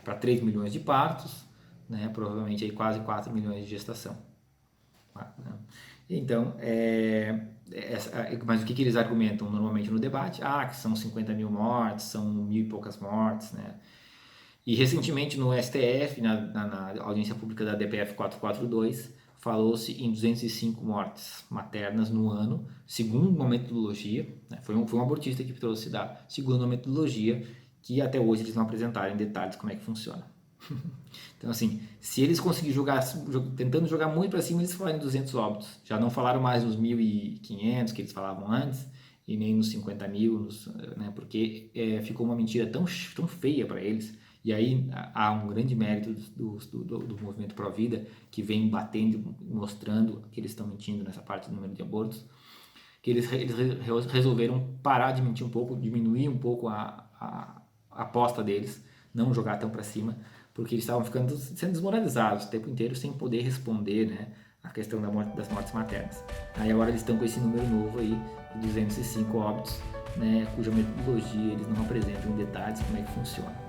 para 3 milhões de partos, né, provavelmente aí quase 4 milhões de gestação. Então, mas o que eles argumentam normalmente no debate? Que são 50 mil mortes, são 1.000 e poucas mortes, né? E recentemente no STF, na audiência pública da DPF 442, falou-se em 205 mortes maternas no ano, segundo uma metodologia, né? Foi um abortista que trouxe esse dado, segundo uma metodologia que até hoje eles não apresentaram em detalhes como é que funciona. Então, assim, se eles conseguirem tentando jogar muito para cima, eles falaram em 200 óbitos. Já não falaram mais nos 1.500 que eles falavam antes, e nem nos 50 mil, né, porque ficou uma mentira tão feia para eles. E aí há um grande mérito do movimento Pró-Vida, que vem batendo, mostrando que eles estão mentindo nessa parte do número de abortos, que eles resolveram parar de mentir um pouco, diminuir um pouco a aposta deles, não jogar tão para cima, porque eles estavam sendo desmoralizados o tempo inteiro sem poder responder, né, a questão das mortes maternas. Aí agora eles estão com esse número novo aí, de 205 óbitos, né, cuja metodologia eles não apresentam em detalhes como é que funciona.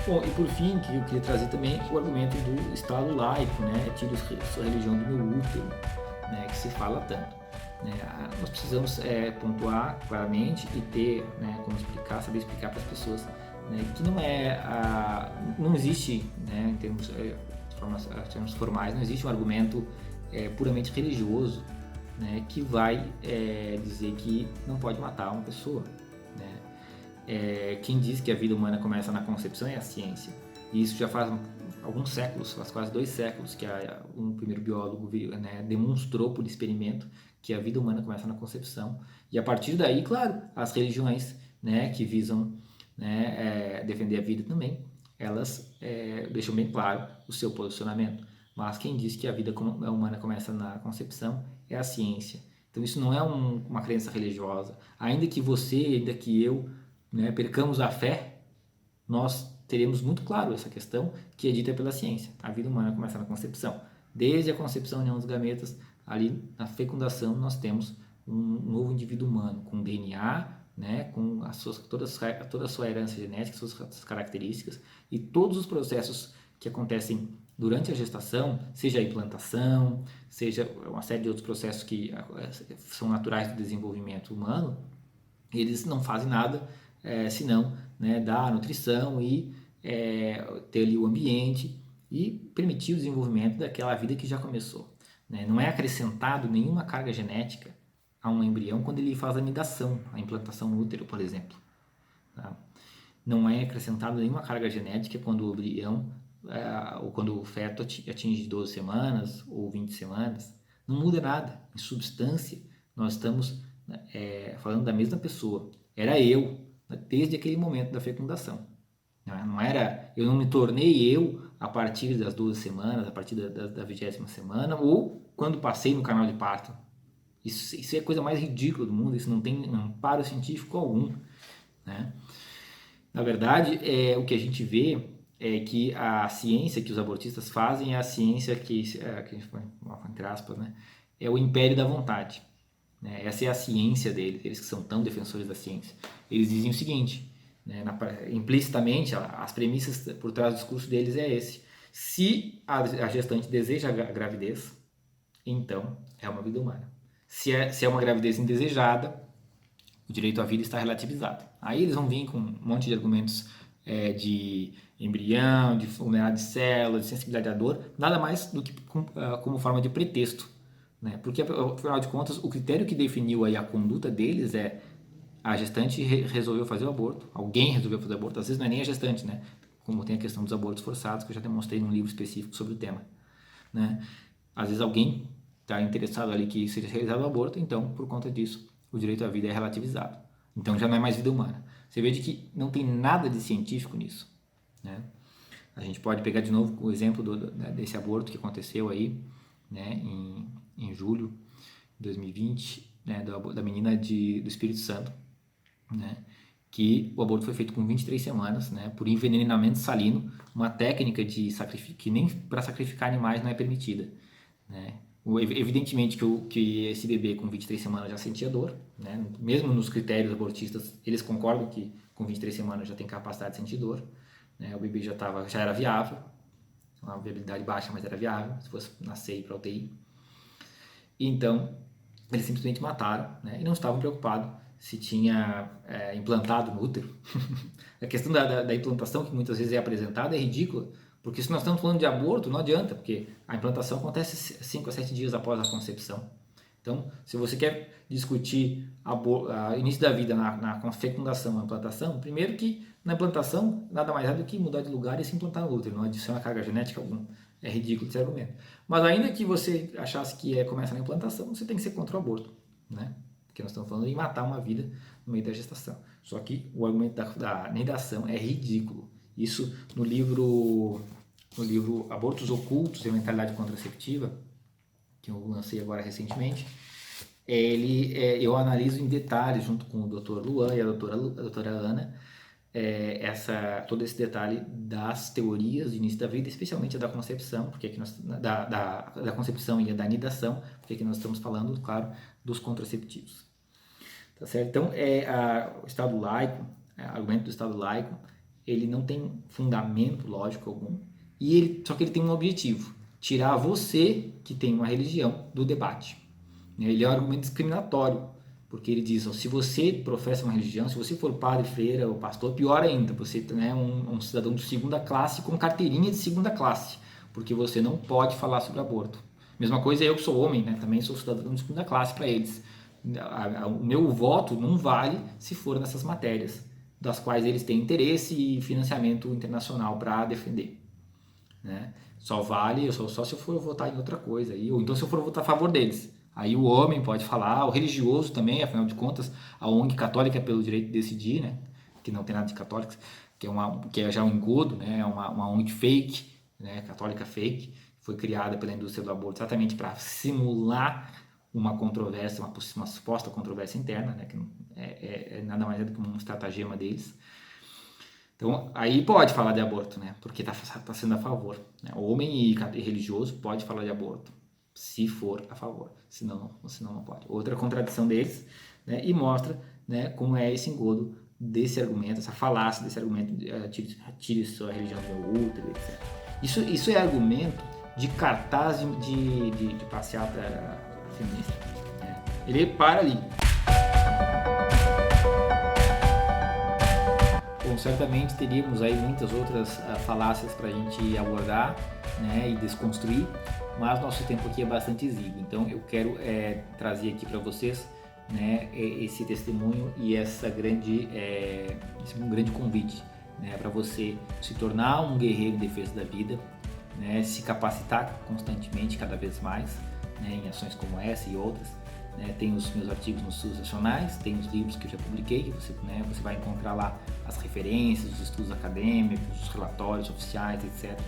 Bom, e por fim, que eu queria trazer também o argumento do Estado laico, né, tira sua religião do meu útero, né, que se fala tanto. Nós precisamos pontuar claramente e ter, né, como saber explicar para as pessoas, né, que não existe, né, em termos formais, não existe um argumento puramente religioso, né, que vai dizer que não pode matar uma pessoa. Né? Quem diz que a vida humana começa na concepção é a ciência. E isso já faz alguns séculos, faz quase 2 séculos que um primeiro biólogo né, demonstrou por experimento que a vida humana começa na concepção. E a partir daí, claro, as religiões, né, que visam, né, defender a vida também, elas deixam bem claro o seu posicionamento. Mas quem diz que a vida humana começa na concepção é a ciência. Então isso não é uma crença religiosa. Ainda que você, ainda que eu, né, percamos a fé, nós teremos muito claro essa questão que é dita pela ciência. A vida humana começa na concepção. Desde a concepção, união dos gametas, ali na fecundação, nós temos um novo indivíduo humano, com DNA, né, com toda a sua herança genética, suas características, e todos os processos que acontecem durante a gestação, seja a implantação, seja uma série de outros processos que são naturais do desenvolvimento humano, eles não fazem nada senão, né, dar nutrição e ter ali o ambiente e permitir o desenvolvimento daquela vida que já começou. Né? Não é acrescentado nenhuma carga genética a um embrião quando ele faz a nidação, a implantação no útero, por exemplo. Tá? Não é acrescentado nenhuma carga genética quando o embrião ou quando o feto atinge 12 semanas ou 20 semanas. Não muda nada. Em substância, nós estamos falando da mesma pessoa. Era eu, desde aquele momento da fecundação. Não era, eu não me tornei eu a partir das 12 semanas, a partir da 20ª semana, ou quando passei no canal de parto. Isso é a coisa mais ridícula do mundo, isso não tem amparo científico algum. Né? Na verdade, o que a gente vê é que a ciência que os abortistas fazem é a ciência que entre aspas, né, é o império da vontade. Né? Essa é a ciência deles, eles que são tão defensores da ciência. Eles dizem o seguinte, né, implicitamente, as premissas por trás do discurso deles é esse. Se a gestante deseja a gravidez, então é uma vida humana. Se é uma gravidez indesejada, o direito à vida está relativizado. Aí eles vão vir com um monte de argumentos de embrião, de unidade de célula, de sensibilidade à dor, nada mais do que como forma de pretexto. Né? Porque, afinal de contas, o critério que definiu aí a conduta deles é a gestante resolveu fazer o aborto, alguém resolveu fazer o aborto, às vezes não é nem a gestante, né? Como tem a questão dos abortos forçados, que eu já demonstrei num livro específico sobre o tema. Né? Às vezes alguém está interessado ali que seja realizado o aborto, então, por conta disso, o direito à vida é relativizado. Então já não é mais vida humana. Você vê de que não tem nada de científico nisso. Né? A gente pode pegar de novo o exemplo desse aborto que aconteceu aí, né, em julho de 2020, né, da menina do Espírito Santo, né, que o aborto foi feito com 23 semanas, né, por envenenamento salino, uma técnica de que nem para sacrificar animais não é permitida. Né? Evidentemente que esse bebê com 23 semanas já sentia dor, né? Mesmo nos critérios abortistas, eles concordam que com 23 semanas já tem capacidade de sentir dor. Né? O bebê já era viável, uma viabilidade baixa, mas era viável, se fosse nascer e ir para a UTI. Então, eles simplesmente mataram, né? E não estavam preocupados se tinha implantado no útero. A questão da implantação, que muitas vezes é apresentada, é ridícula, porque se nós estamos falando de aborto, não adianta, porque a implantação acontece 5 a 7 dias após a concepção. Então, se você quer discutir o início da vida na fecundação, a implantação, primeiro que na implantação nada mais é do que mudar de lugar e se implantar no útero, não adiciona carga genética alguma. É ridículo esse argumento. Mas ainda que você achasse que começa na implantação, você tem que ser contra o aborto, né? Porque nós estamos falando em matar uma vida no meio da gestação. Só que o argumento da nidação é ridículo. Isso no livro Abortos Ocultos e a Mentalidade Contraceptiva, que eu lancei agora recentemente, eu analiso em detalhes, junto com o Dr. Luan e a doutora Ana, todo esse detalhe das teorias de início da vida, especialmente a da concepção, porque aqui da concepção e a da nidação, porque aqui nós estamos falando, claro, dos contraceptivos. Tá certo? Então, o Estado laico, o argumento do Estado laico, ele não tem fundamento lógico algum, só que ele tem um objetivo: tirar você, que tem uma religião, do debate. Ele é um argumento discriminatório, porque ele diz, se você professa uma religião, se você for padre, freira ou pastor, pior ainda, você é um cidadão de segunda classe com carteirinha de segunda classe, porque você não pode falar sobre aborto. Mesma coisa eu que sou homem, né? Também sou cidadão de segunda classe para eles. O meu voto não vale se for nessas matérias, das quais eles têm interesse e financiamento internacional para defender. Né? Só vale só se eu for votar em outra coisa, ou então se eu for votar a favor deles. Aí o homem pode falar, o religioso também, afinal de contas, a ONG católica é pelo direito de decidir, né? Que não tem nada de católicos, que é já um engodo, né? É uma ONG fake, né? Católica fake, foi criada pela indústria do aborto exatamente para simular uma controvérsia, uma suposta controvérsia interna, né, que é nada mais é do que um estratagema deles. Então, aí pode falar de aborto, né, porque está sendo a favor. Né? O homem e religioso pode falar de aborto, se for a favor, senão não pode. Outra contradição deles, né, e mostra, né, como é esse engodo desse argumento, essa falácia desse argumento, tire sua religião do meu útero, etc. Isso é argumento de cartaz de passeata feminista. Né? Ele para ali. Bom, certamente teríamos aí muitas outras falácias para a gente abordar, né, e desconstruir, mas nosso tempo aqui é bastante exíguo, então eu quero trazer aqui para vocês, né, esse testemunho e esse grande convite, né, para você se tornar um guerreiro em defesa da vida, né, se capacitar constantemente, cada vez mais, né, em ações como essa e outras. Né, tem os meus artigos nos estudos nacionais, tem os livros que eu já publiquei, que você vai encontrar lá as referências, os estudos acadêmicos, os relatórios oficiais, etc.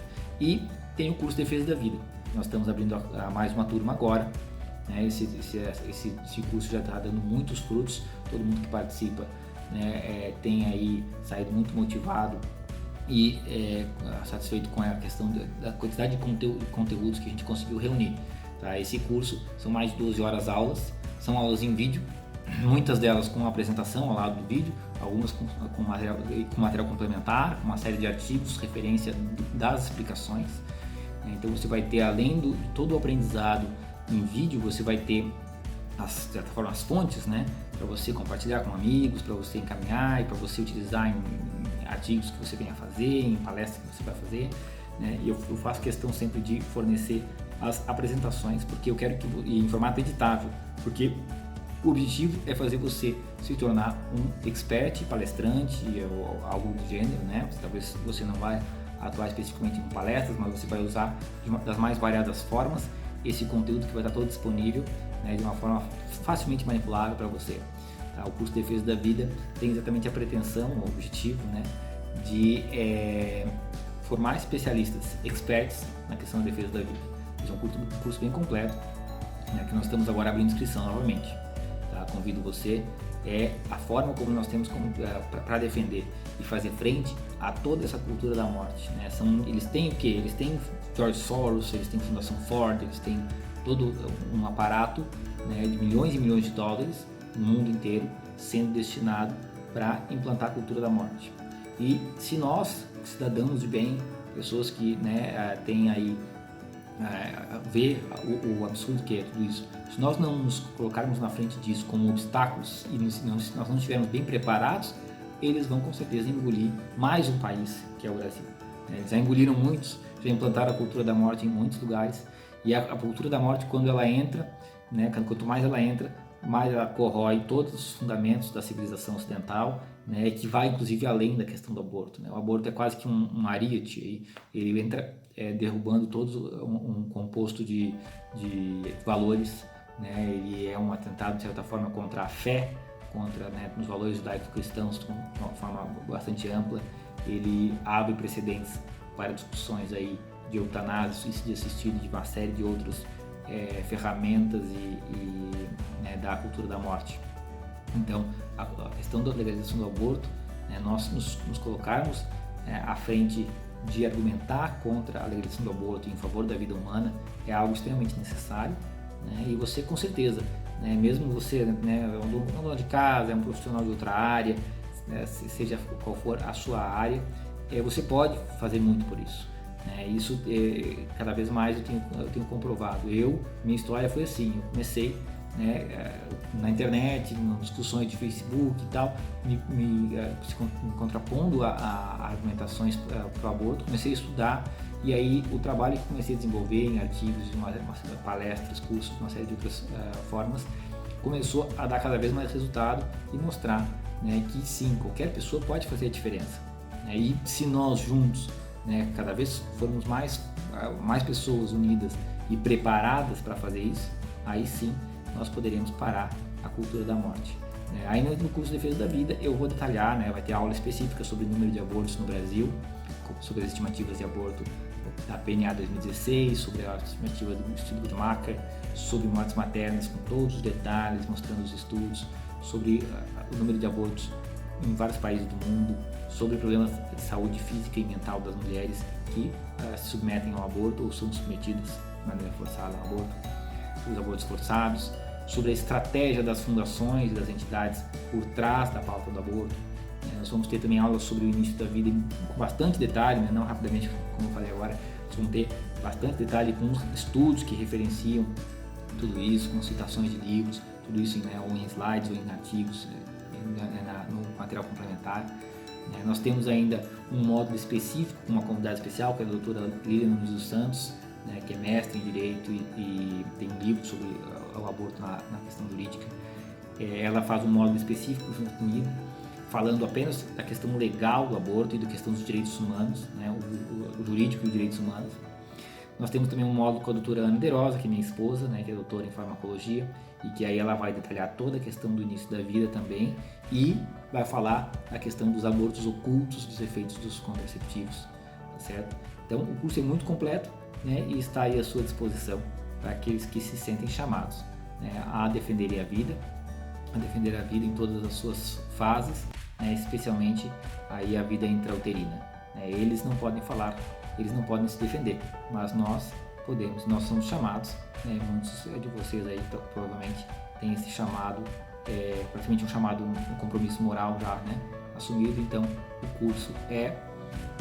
E tem o curso de Defesa da Vida. Nós estamos abrindo mais uma turma agora. Né, esse curso já está dando muitos frutos, todo mundo que participa, né, tem aí saído muito motivado e satisfeito com a questão da quantidade de conteúdos que a gente conseguiu reunir. Tá? Esse curso são mais de 12 horas aulas, são aulas em vídeo, muitas delas com apresentação ao lado do vídeo, algumas com material complementar, com uma série de artigos, referência das explicações. Então você vai ter, além de todo o aprendizado em vídeo, você vai ter de certa forma as fontes, né, para você compartilhar com amigos, para você encaminhar e para você utilizar em artigos que você venha fazer, em palestras que você vai fazer. Né, e eu faço questão sempre de fornecer as apresentações, porque eu quero em formato editável, porque o objetivo é fazer você se tornar um expert, palestrante ou algo do gênero, né? Talvez você não vai atuar especificamente em palestras, mas você vai usar das mais variadas formas esse conteúdo que vai estar todo disponível, né, de uma forma facilmente manipulável para você. Tá? O curso de Defesa da Vida tem exatamente a pretensão, o objetivo, né, de formar especialistas, experts na questão da defesa da vida. Esse é um curso bem completo, né, que nós estamos agora abrindo inscrição novamente. Tá? Convido você, a forma como nós temos para defender e fazer frente a toda essa cultura da morte. Né? Eles têm o quê? Eles têm George Soros, eles têm Fundação Ford, eles têm todo um aparato, né, de milhões e milhões de dólares no mundo inteiro sendo destinado para implantar a cultura da morte. E se nós, cidadãos de bem, pessoas que, né, têm aí ver o absurdo que é tudo isso, se nós não nos colocarmos na frente disso como obstáculos e se nós não estivermos bem preparados, eles vão com certeza engolir mais um país, que é o Brasil. Eles já engoliram muitos, já implantaram a cultura da morte em muitos lugares, e a cultura da morte, quando ela entra, né, quanto mais ela entra, mais ela corrói todos os fundamentos da civilização ocidental, né, que vai inclusive além da questão do aborto. Né? O aborto é quase que um ariete, ele entra derrubando todos um composto de valores, né? Ele é um atentado de certa forma contra a fé, contra, né, os valores judaico-cristãos de uma forma bastante ampla. Ele abre precedentes para discussões aí de eutanásia, suicídio assistido, de uma série de outras ferramentas né, da cultura da morte. Então, a questão da legalização do aborto, né, nós nos colocarmos à frente de argumentar contra a legalização do aborto em favor da vida humana é algo extremamente necessário, né, e você com certeza, né, mesmo você, né, é um dono de casa, é um profissional de outra área, né, seja qual for a sua área, você pode fazer muito por isso. Isso cada vez mais eu tenho comprovado. Minha história foi assim, eu comecei, né, na internet, em discussões de Facebook e tal, me contrapondo a argumentações para o aborto, comecei a estudar e aí o trabalho que comecei a desenvolver em artigos, palestras, cursos, uma série de outras formas, começou a dar cada vez mais resultado e mostrar, né, que sim, qualquer pessoa pode fazer a diferença. Né, e se nós juntos, né, cada vez formos mais pessoas unidas e preparadas para fazer isso, aí sim nós poderemos parar a cultura da morte. Aí no curso de Defesa da Vida eu vou detalhar, né, vai ter aula específica sobre o número de abortos no Brasil, sobre as estimativas de aborto da PNA 2016, sobre a estimativa do Instituto Guttmacher, sobre mortes maternas com todos os detalhes, mostrando os estudos, sobre o número de abortos em vários países do mundo, sobre problemas de saúde física e mental das mulheres que se submetem ao aborto ou são submetidas de maneira forçada ao aborto, os abortos forçados, sobre a estratégia das fundações e das entidades por trás da pauta do aborto. Nós vamos ter também aulas sobre o início da vida com bastante detalhe, não rapidamente como eu falei agora, nós vamos ter bastante detalhe com estudos que referenciam tudo isso, com citações de livros, tudo isso ou em slides ou em artigos, no material complementar. Nós temos ainda um módulo específico com uma convidada especial, que é a doutora Lilian Nunes dos Santos, que é mestre em Direito e tem um livro sobre o aborto na questão jurídica. Ela faz um módulo específico junto comigo, falando apenas da questão legal do aborto e da questão dos direitos humanos, o jurídico e os direitos humanos. Nós temos também um módulo com a doutora Ana De Rosa, que é minha esposa, que é doutora em farmacologia, e que aí ela vai detalhar toda a questão do início da vida também e vai falar a questão dos abortos ocultos, dos efeitos dos contraceptivos, tá certo? Então o curso é muito completo, e está aí à sua disposição para aqueles que se sentem chamados a defender a vida em todas as suas fases, especialmente aí a vida intrauterina. Eles não podem falar, eles não podem se defender, mas nós podemos, nós somos chamados, muitos de vocês aí provavelmente têm esse chamado, praticamente um compromisso moral já assumido, então o curso é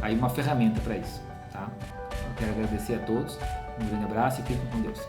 aí uma ferramenta para isso, tá? Eu quero agradecer a todos, um grande abraço e fiquem com Deus.